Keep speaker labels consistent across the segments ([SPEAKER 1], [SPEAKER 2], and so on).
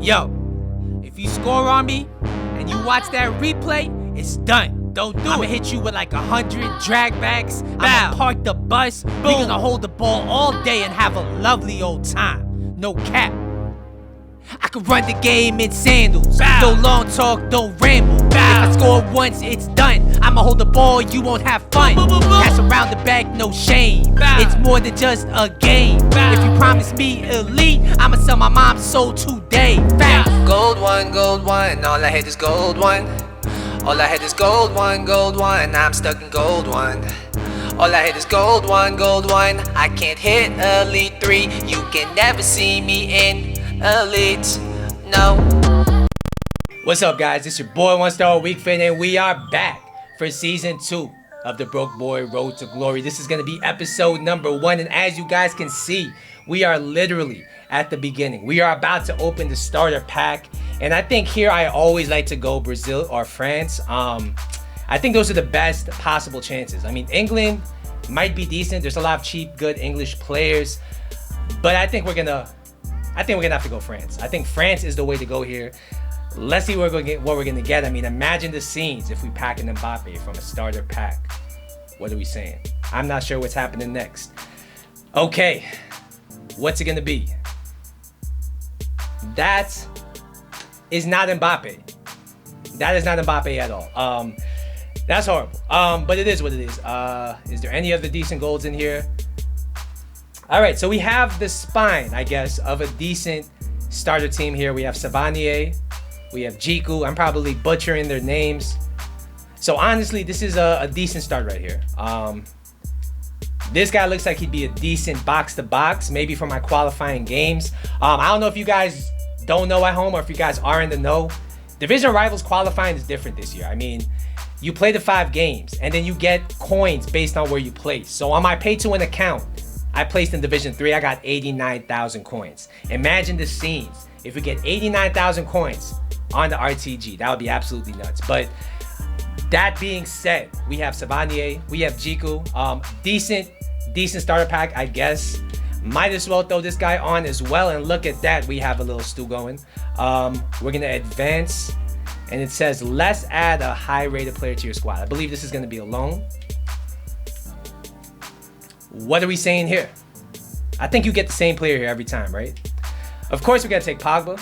[SPEAKER 1] Yo, if you score on me and you watch that replay, it's done. Don't do it. I'ma hit you with like 100 drag backs. I'ma park the bus. Boom. We gonna hold the ball all day and have a lovely old time. No cap. I can run the game in sandals. No long talk, don't ramble. If I score once, it's done. I'ma hold the ball, you won't have fun. Pass around the back, no shame. It's more than just a game. If you promise me elite, I'ma sell my mom's soul today.
[SPEAKER 2] Gold one, all I had is gold one. All I had is gold one, I'm stuck in gold one. All I had is gold one, I can't hit Elite 3. You can never see me in Elite, no.
[SPEAKER 1] What's up, guys? It's your boy, One Star Week Fan, and we are back for Season 2 of the Broke Boy Road to Glory. This is going to be episode number 1, and as you guys can see, we are literally at the beginning. We are about to open the starter pack, and I think here I always like to go Brazil or France. I think those are the best possible chances. I mean, England might be decent. There's a lot of cheap, good English players, but I think we're gonna have to go France. I think France is the way to go here. Let's see what we're gonna get. I mean, imagine the scenes if we pack an Mbappe from a starter pack. What are we saying? I'm not sure what's happening next. Okay, what's it gonna be? That is not Mbappe. That is not Mbappe at all. That's horrible. But it is what it is. Is there any other decent golds in here? All right, so we have the spine, I guess, of a decent starter team here. We have Savanier, we have Jiku. I'm probably butchering their names. So honestly, this is a decent start right here. This guy looks like he'd be a decent box-to-box, maybe for my qualifying games. I don't know if you guys don't know at home or if you guys are in the know. Division Rivals qualifying is different this year. I mean, you play the 5 games, and then you get coins based on where you place. So on my pay-to-win account, I placed in Division 3, I got 89,000 coins. Imagine the scenes. If we get 89,000 coins on the RTG, that would be absolutely nuts. But that being said, we have Savanier, we have Jiku. Decent starter pack, I guess. Might as well throw this guy on as well. And look at that, we have a little stew going. We're gonna advance. And it says, let's add a high-rated player to your squad. I believe this is gonna be a loan. What are we saying here? I think you get the same player here every time, right? Of course, we gotta take Pogba.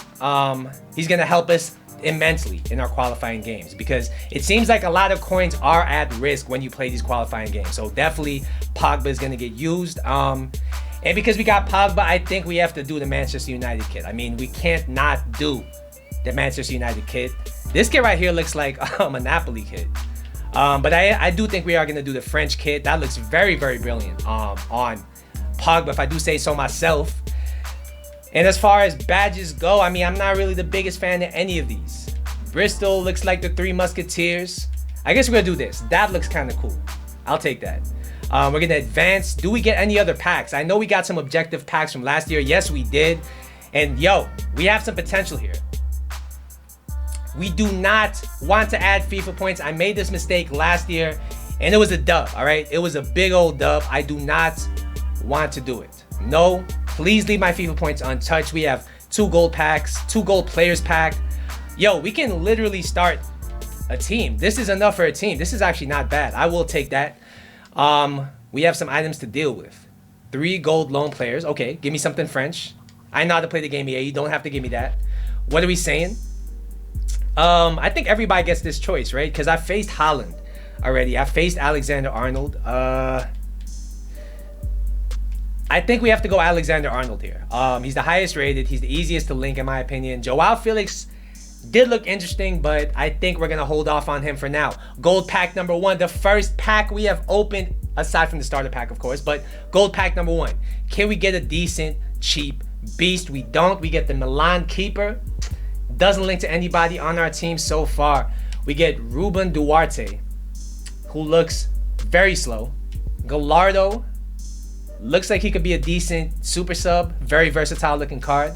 [SPEAKER 1] He's gonna help us immensely in our qualifying games because it seems like a lot of coins are at risk when you play these qualifying games. So definitely Pogba is gonna get used. And because we got Pogba, I think we have to do the Manchester United kit. I mean, we can't not do the Manchester United kit. This kit right here looks like a Napoli kit. But I do think we are going to do the French kit. That looks very, very brilliant on Pogba, if I do say so myself. And as far as badges go, I mean, I'm not really the biggest fan of any of these. Bristol looks like the 3 Musketeers. I guess we're going to do this. That looks kind of cool. I'll take that. We're going to advance. Do we get any other packs? I know we got some objective packs from last year. Yes, we did. And yo, we have some potential here. We do not want to add FIFA points. I made this mistake last year, and it was a dub, all right? It was a big old dub. I do not want to do it. No, please leave my FIFA points untouched. We have 2 gold packs, 2 gold players pack. Yo, we can literally start a team. This is enough for a team. This is actually not bad. I will take that. We have some items to deal with. 3 gold loan players. Okay, give me something French. I know how to play the game, yeah. You don't have to give me that. What are we saying? I think everybody gets this choice, right? Because I faced Haaland already. I faced Alexander-Arnold. I think we have to go Alexander-Arnold here. He's the highest rated. He's the easiest to link, in my opinion. Joao Felix did look interesting, but I think we're going to hold off on him for now. Gold pack number 1. The first pack we have opened, aside from the starter pack, of course. But gold pack number 1. Can we get a decent, cheap beast? We don't. We get the Milan keeper. Doesn't link to anybody on our team so far. We get Ruben Duarte, who looks very slow. Gallardo looks like he could be a decent super sub. Very versatile looking card.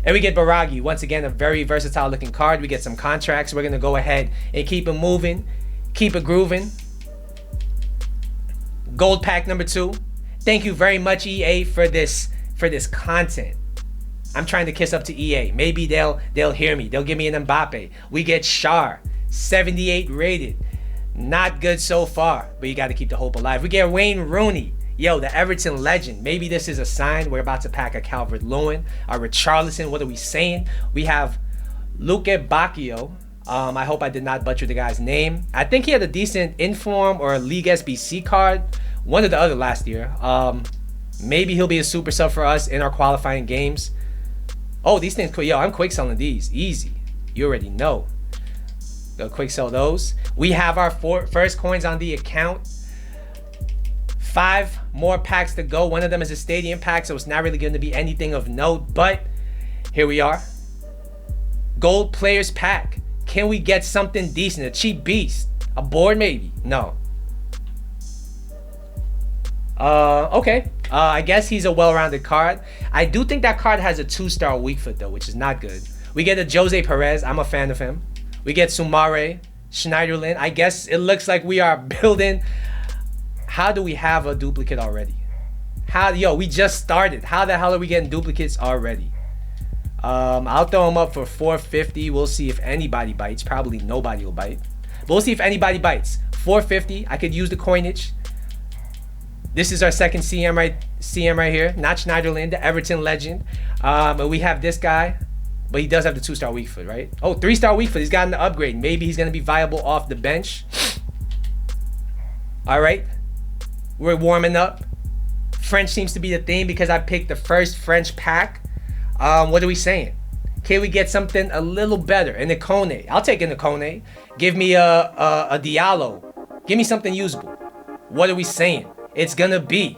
[SPEAKER 1] And we get Baragi, once again, a very versatile looking card. We get some contracts. We're going to go ahead and keep it moving. Keep it grooving. Gold pack number 2. Thank you very much, EA, for this content. I'm trying to kiss up to EA. Maybe they'll hear me. They'll give me an Mbappe. We get Shar, 78 rated. Not good so far, but you got to keep the hope alive. We get Wayne Rooney. Yo, the Everton legend. Maybe this is a sign. We're about to pack a Calvert-Lewin, a Richarlison. What are we saying? We have Luke Bacchio. I hope I did not butcher the guy's name. I think he had a decent Inform or League SBC card. One or the other last year. Maybe he'll be a super sub for us in our qualifying games. Oh, these things, yo, I'm quick selling these. Easy. You already know. Go quick sell those. We have our first coins on the account. 5 more packs to go. One of them is a stadium pack, so it's not really going to be anything of note. But here we are. Gold players pack. Can we get something decent? A cheap beast? A board maybe? No. Okay. I guess he's a well-rounded card. I do think that card has a 2-star weak foot though, which is not good. We get a Jose Perez. I'm a fan of him. We get Sumare, Schneiderlin. I guess it looks like we are building. How do we have a duplicate already? Yo, we just started. How the hell are we getting duplicates already? I'll throw them up for 450. We'll see if anybody bites. Probably nobody will bite. But we'll see if anybody bites. 450. I could use the coinage. This is our second CM right here. Not Schneiderlin, the Everton legend. But we have this guy. But he does have the 2-star weak foot, right? Oh, 3-star weak foot. He's gotten the upgrade. Maybe he's going to be viable off the bench. All right. We're warming up. French seems to be the theme because I picked the first French pack. What are we saying? Can we get something a little better? An Ikone. I'll take an Ikone. Give me a Diallo. Give me something usable. What are we saying? It's going to be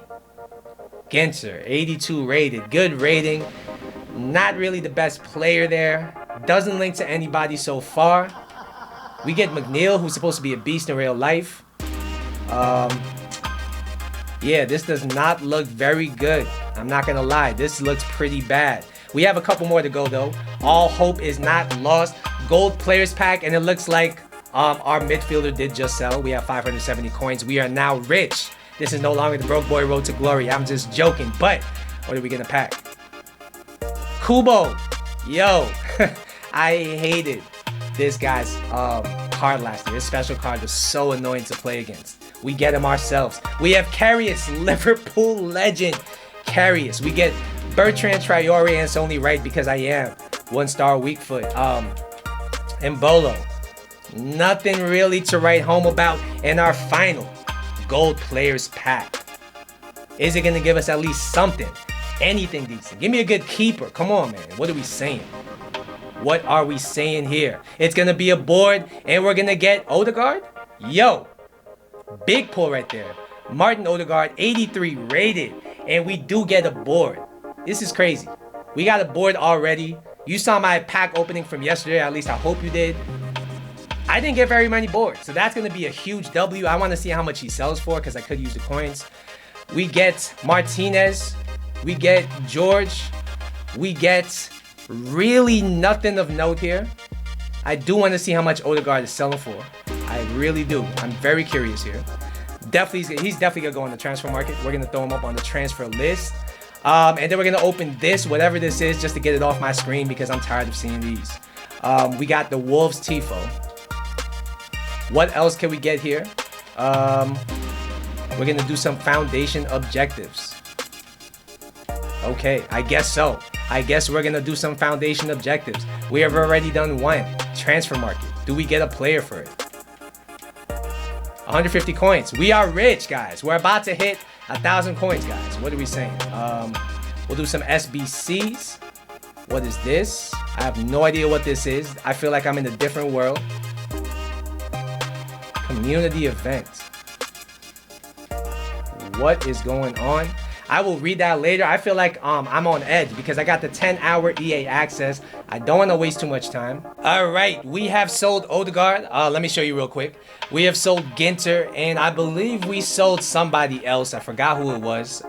[SPEAKER 1] Ginter, 82 rated. Good rating. Not really the best player there. Doesn't link to anybody so far. We get McNeil, who's supposed to be a beast in real life. Yeah, this does not look very good. I'm not gonna lie, this looks pretty bad. We have a couple more to go though. All hope is not lost. Gold players pack, and it looks like our midfielder did just sell. We have 570 coins. We are now rich. This is no longer the broke boy road to glory. I'm just joking, but what are we gonna pack? Kubo. Yo, I hated this guy's card last year. His special card was so annoying to play against. We get him ourselves. We have Karius, Liverpool legend. Karius. We get Bertrand Traore, and it's only right because I am 1-star weak foot. Mbolo. Nothing really to write home about in our final gold players pack. Is it going to give us at least something? Anything decent? Give me a good keeper. Come on, man. What are we saying? What are we saying here? It's going to be a board, and we're going to get Odegaard? Yo. Big pull right there. Martin Odegaard, 83 rated. And we do get a board. This is crazy. We got a board already. You saw my pack opening from yesterday. At least I hope you did. I didn't get very many boards. So that's going to be a huge W. I want to see how much he sells for because I could use the coins. We get Martinez. We get George. We get really nothing of note here. I do want to see how much Odegaard is selling for. I really do. I'm very curious here. Definitely, he's definitely going to go on the transfer market. We're going to throw him up on the transfer list. And then we're going to open this, whatever this is, just to get it off my screen because I'm tired of seeing these. We got the Wolves Tifo. What else can we get here? We're going to do some foundation objectives. Okay, I guess so. I guess we're going to do some foundation objectives. We have already done one. Transfer market. Do we get a player for it? 150 coins. We are rich, guys. We're about to hit 1,000 coins, guys. What are we saying? We'll do some SBCs. What is this? I have no idea what this is. I feel like I'm in a different world. Community event. What is going on? I will read that later. I feel like I'm on edge because I got the 10-hour EA access. I don't want to waste too much time. All right, we have sold Odegaard. Let me show you real quick. We have sold Ginter, and I believe we sold somebody else. I forgot who it was.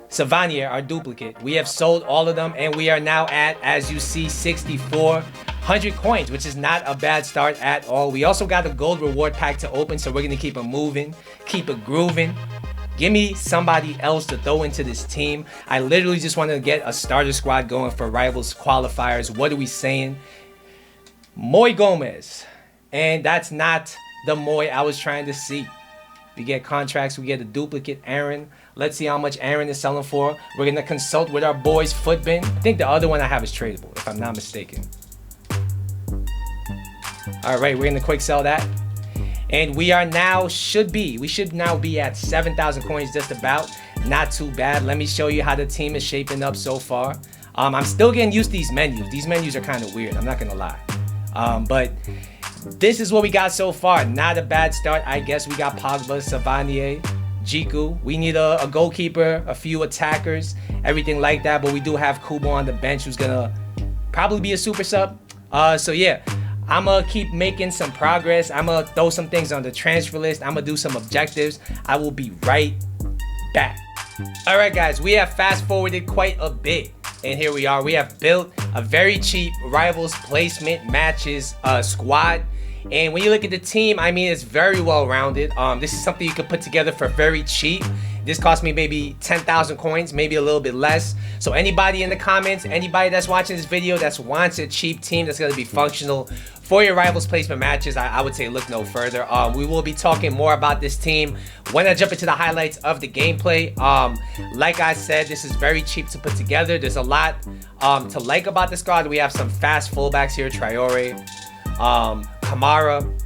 [SPEAKER 1] Savanier, our duplicate. We have sold all of them, and we are now at, as you see, 6,400 coins, which is not a bad start at all. We also got a gold reward pack to open, so we're going to keep it moving, keep it grooving. Give me somebody else to throw into this team. I literally just want to get a starter squad going for Rivals qualifiers. What are we saying? Moy Gomez. And that's not the Moy I was trying to see. We get contracts. We get a duplicate Aaron. Let's see how much Aaron is selling for. We're going to consult with our boys Footbin. I think the other one I have is tradable, if I'm not mistaken. All right, we're going to quick sell that. And we should now be at 7,000 coins just about. Not too bad. Let me show you how the team is shaping up so far. I'm still getting used to these menus. These menus are kind of weird, I'm not going to lie. But this is what we got so far. Not a bad start. I guess we got Pogba, Savanier, Jiku. We need a goalkeeper, a few attackers, everything like that. But we do have Kubo on the bench who's going to probably be a super sub. So yeah. I'm going to keep making some progress. I'm going to throw some things on the transfer list. I'm going to do some objectives. I will be right back. All right, guys, we have fast forwarded quite a bit. And here we are. We have built a very cheap Rivals placement matches squad. And when you look at the team, I mean, it's very well rounded. This is something you could put together for very cheap. This cost me maybe 10,000 coins, maybe a little bit less. So anybody in the comments, anybody that's watching this video that wants a cheap team that's going to be functional for your Rivals placement matches, I would say look no further. We will be talking more about this team when I jump into the highlights of the gameplay. Like I said, this is very cheap to put together. There's a lot to like about the squad. We have some fast fullbacks here, Traore, Kamara.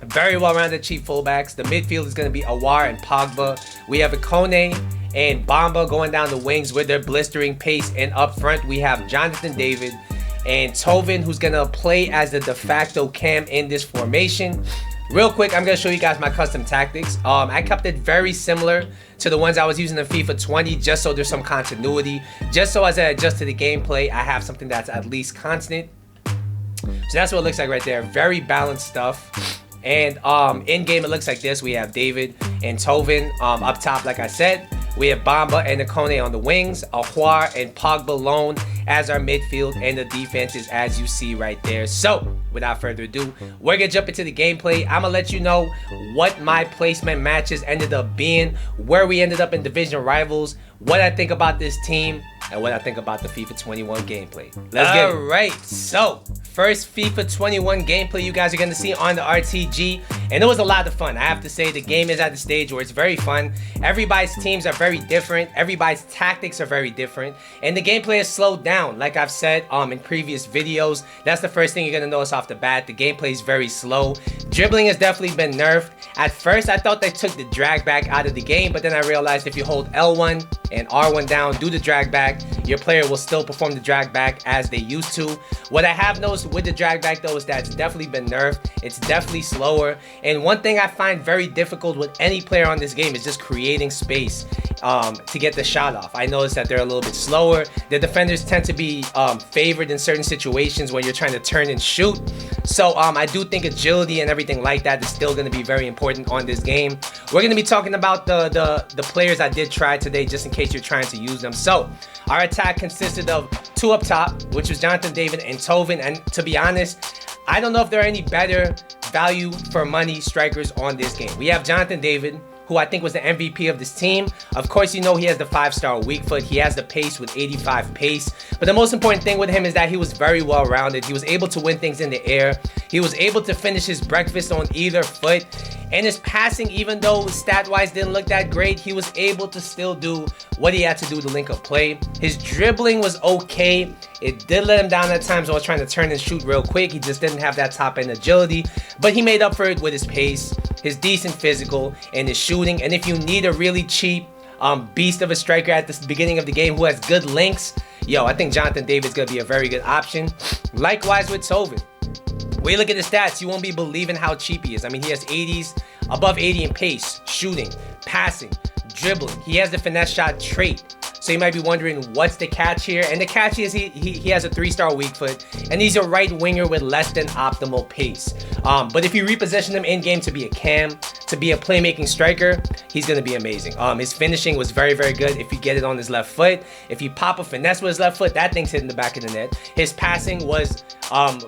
[SPEAKER 1] Very well-rounded cheap fullbacks. The midfield is going to be Awar and Pogba. We have Ikone and Bamba going down the wings with their blistering pace. And up front, we have Jonathan David and Tovin, who's going to play as the de facto cam in this formation. Real quick, I'm going to show you guys my custom tactics. I kept it very similar to the ones I was using in FIFA 20, just so there's some continuity. Just so as I adjust to the gameplay, I have something that's at least constant. So that's what it looks like right there. Very balanced stuff. And in game it looks like this. We have David and Tovin up top, like I said. We have Bamba and Ikone on the wings, Ahuar and Pogba alone as our midfield, and the defense is as you see right there. So without further ado, we're gonna jump into the gameplay. I'm gonna let you know what my placement matches ended up being, where we ended up in division rivals, what I think about this team, and what I think about the FIFA 21 gameplay. Let's get it. Alright, so first FIFA 21 gameplay you guys are going to see on the RTG, and it was a lot of fun. I have to say, the game is at the stage where it's very fun. Everybody's teams are very different, everybody's tactics are very different, and the gameplay is slowed down. Like I've said in previous videos, that's the first thing you're going to notice off the bat. The gameplay is very slow. Dribbling has definitely been nerfed. At first I thought they took the drag back out of the game, but then I realized if you hold L1 and R1 down, do the drag back, your player will still perform the drag back as they used to. What I have noticed with the drag back though is that it's definitely been nerfed. It's definitely slower. And one thing I find very difficult with any player on this game is just creating space to get the shot off. I noticed that they're a little bit slower. The defenders tend to be favored in certain situations when you're trying to turn and shoot. So I do think agility and everything like that is still going to be very important on this game. We're going to be talking about the players I did try today, just in case you're trying to use them. So our attack consisted of two up top, which was Jonathan David and Tovin. And to be honest, I don't know if there are any better value for money strikers on this game. We have Jonathan David, who I think was the MVP of this team. Of course, you know he has the 5-star weak foot. He has the pace with 85 pace. But the most important thing with him is that he was very well-rounded. He was able to win things in the air. He was able to finish his breakfast on either foot. And his passing, even though stat-wise didn't look that great, he was able to still do what he had to do to link up play. His dribbling was okay. It did let him down at times while trying to turn and shoot real quick. He just didn't have that top-end agility. But he made up for it with his pace, his decent physical, and his shooting. And if you need a really cheap beast of a striker at the beginning of the game who has good links, yo, I think Jonathan David's going to be a very good option. Likewise with Tovin. When you look at the stats, you won't be believing how cheap he is. I mean, he has 80s, above 80 in pace, shooting, passing, dribbling. He has the finesse shot trait. So you might be wondering what's the catch here. And the catch is he has a 3-star weak foot, and he's a right winger with less than optimal pace. But if you reposition him in game to be a cam, to be a playmaking striker, he's gonna be amazing. His finishing was very, very good if you get it on his left foot. If you pop a finesse with his left foot, that thing's hitting the back of the net. His passing was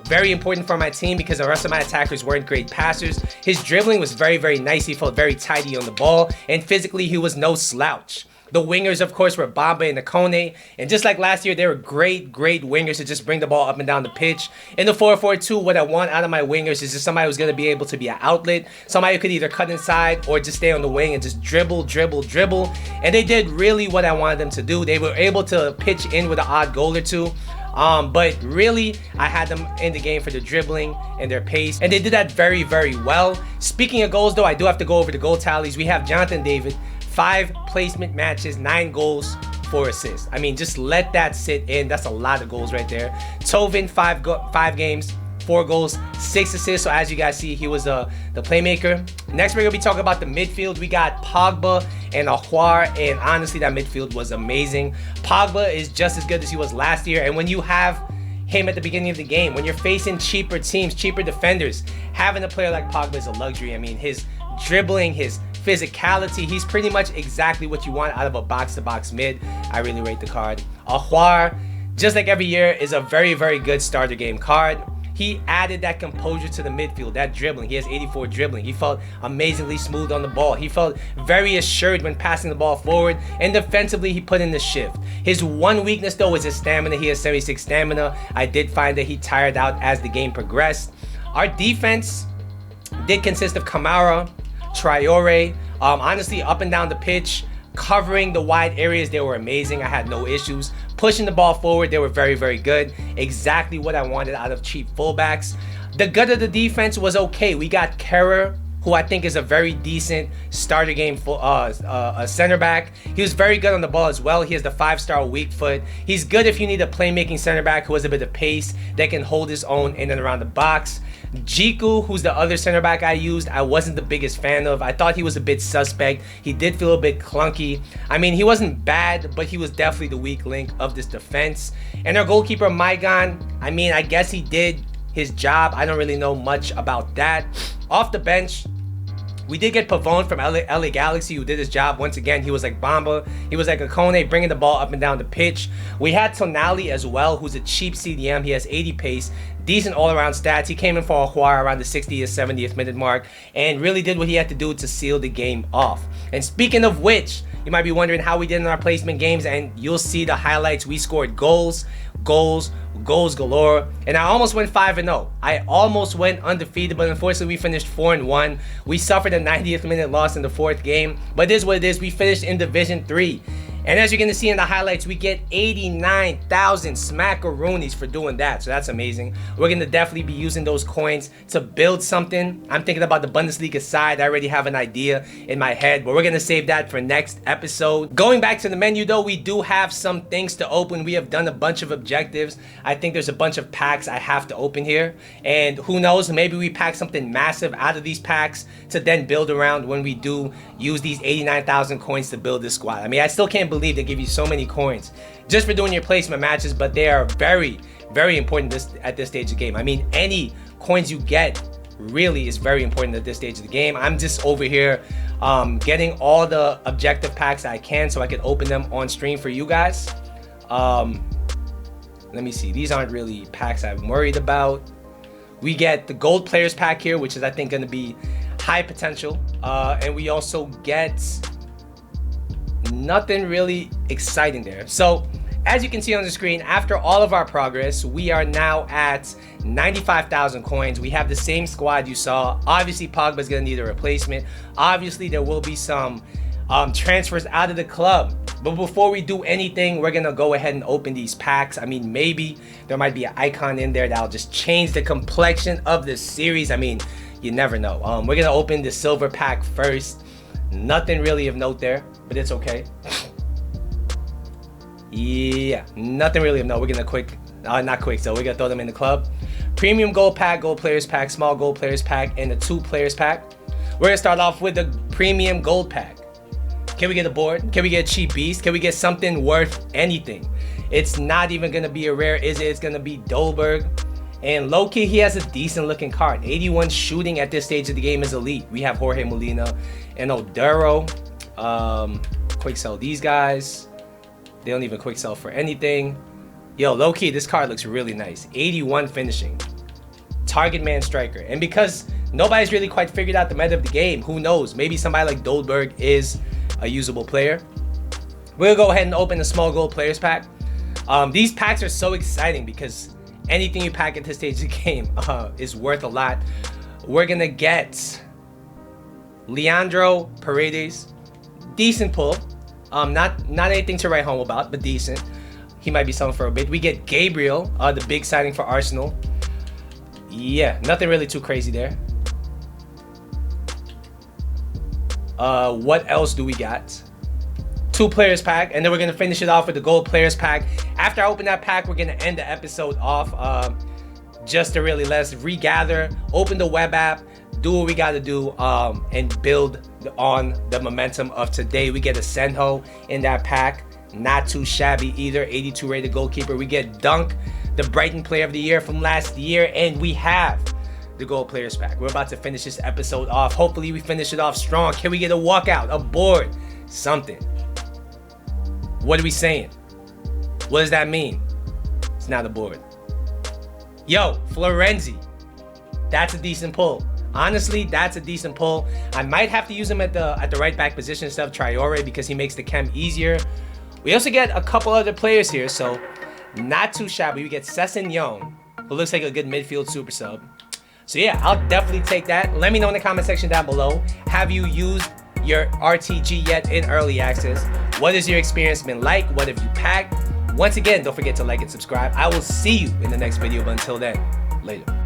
[SPEAKER 1] very important for my team because the rest of my attackers weren't great passers. His dribbling was very, very nice. He felt very tidy on the ball, and physically he was no slouch. The wingers, of course, were Bamba and Akone. And just like last year, they were great, great wingers to just bring the ball up and down the pitch. In the 4-4-2, what I want out of my wingers is just somebody who's going to be able to be an outlet. Somebody who could either cut inside or just stay on the wing and just dribble, dribble, dribble. And they did really what I wanted them to do. They were able to pitch in with an odd goal or two. But really, I had them in the game for their dribbling and their pace. And they did that very, very well. Speaking of goals, though, I do have to go over the goal tallies. We have Jonathan David. 5 placement matches, 9 goals, 4 assists. I mean, just let that sit in. That's a lot of goals right there. Tovin, 5 games, 4 goals, 6 assists. So as you guys see, he was the playmaker. Next, we're going to be talking about the midfield. We got Pogba and Aouar, and honestly, that midfield was amazing. Pogba is just as good as he was last year, and when you have him at the beginning of the game, when you're facing cheaper teams, cheaper defenders, having a player like Pogba is a luxury. I mean, his dribbling, his physicality, he's pretty much exactly what you want out of a box-to-box mid. I really rate the card. Aouar, just like every year, is a very, very good starter game card. He added that composure to the midfield, that dribbling. He has 84 dribbling. He felt amazingly smooth on the ball. He felt very assured when passing the ball forward. And defensively, he put in the shift. His one weakness, though, was his stamina. He has 76 stamina. I did find that he tired out as the game progressed. Our defense did consist of Kamara, Traore, honestly, up and down the pitch, covering the wide areas, they were amazing. I had no issues. Pushing the ball forward, they were very, very good. Exactly what I wanted out of cheap fullbacks. The gut of the defense was okay. We got Kerr, who I think is a very decent starter game center back. He was very good on the ball as well. He has the 5-star weak foot. He's good if you need a playmaking center back who has a bit of pace that can hold his own in and around the box. Jiku, who's the other center back I used, I wasn't the biggest fan of. I thought he was a bit suspect. He did feel a bit clunky. I mean, he wasn't bad, but he was definitely the weak link of this defense. And our goalkeeper, Maigan, I mean, I guess he did his job. I don't really know much about that. Off the bench, we did get Pavone from LA Galaxy, who did his job. Once again, he was like Bamba. He was like Akone, bringing the ball up and down the pitch. We had Tonali as well, who's a cheap CDM. He has 80 pace, decent all-around stats. He came in for Aouar around the 60th, 70th minute mark and really did what he had to do to seal the game off. And speaking of which, you might be wondering how we did in our placement games, and you'll see the highlights. We scored goals galore, and I almost went 5-0. I almost went undefeated, but unfortunately we finished 4-1. We suffered a 90th minute loss in the 4th game, but it is what it is. We finished in Division 3. And as you're going to see in the highlights, we get 89,000 smackaroonies for doing that. So that's amazing. We're going to definitely be using those coins to build something. I'm thinking about the Bundesliga side. I already have an idea in my head, but we're going to save that for next episode. Going back to the menu, though, we do have some things to open. We have done a bunch of objectives. I think there's a bunch of packs I have to open here. And who knows, maybe we pack something massive out of these packs to then build around when we do use these 89,000 coins to build this squad. I mean, I still can't believe they give you so many coins just for doing your placement matches, but they are very, very important at this stage of the game. I mean, any coins you get really is very important at this stage of the game. I'm just over here getting all the objective packs I can so I can open them on stream for you guys. Let me see. These aren't really packs I'm worried about. We get the gold players pack here, which is I think going to be high potential, and we also get nothing really exciting there. So as you can see on the screen, after all of our progress, we are now at 95,000 coins. We have the same squad you saw. Obviously Pogba's gonna need a replacement. Obviously there will be some transfers out of the club, but before we do anything, we're gonna go ahead and open these packs. I mean, maybe there might be an icon in there that'll just change the complexion of the series. I mean, you never know. We're gonna open the silver pack first. Nothing really of note there, but it's okay. Yeah, nothing really of note. We're gonna so we're gonna throw them in the club. Premium gold pack, gold players pack, small gold players pack, and the 2 players pack. We're gonna start off with the premium gold pack. Can we get a board? Can we get a cheap beast? Can we get something worth anything? It's not even gonna be a rare, is it? It's gonna be Dolberg. And low-key, he has a decent looking card. 81 shooting at this stage of the game is elite. We have Jorge Molina and Oduro. Quick sell these guys. They don't even quick sell for anything. Yo, low-key, this card looks really nice. 81 finishing. Target man striker. And because nobody's really quite figured out the meta of the game, who knows? Maybe somebody like Dolberg is a usable player. We'll go ahead and open a small gold players pack. These packs are so exciting because anything you pack at this stage of the game is worth a lot. We're gonna get Leandro Paredes, decent pull. Not anything to write home about, but decent. He might be selling for a bit. We get Gabriel, the big signing for Arsenal. Yeah, nothing really too crazy there. What else do we got? 2 players pack, and then we're gonna finish it off with the gold players pack. After I open that pack, we're gonna end the episode off just to really let's regather, open the web app, do what we gotta do, and build on the momentum of today. We get a Senho in that pack, not too shabby either. 82 rated goalkeeper. We get Dunk, the Brighton player of the year from last year, and we have the gold players pack. We're about to finish this episode off. Hopefully we finish it off strong. Can we get a walkout, a board, something? What are we saying? What does that mean? It's not a board. Yo, Florenzi. That's a decent pull. Honestly, that's a decent pull. I might have to use him at the right back position instead of Traore because he makes the chem easier. We also get a couple other players here, so not too shabby. We get Sessegnon, who looks like a good midfield super sub. So yeah, I'll definitely take that. Let me know in the comment section down below. Have you used your RTG yet in early access? What has your experience been like? What have you packed? Once again, don't forget to like and subscribe. I will see you in the next video, but until then, later.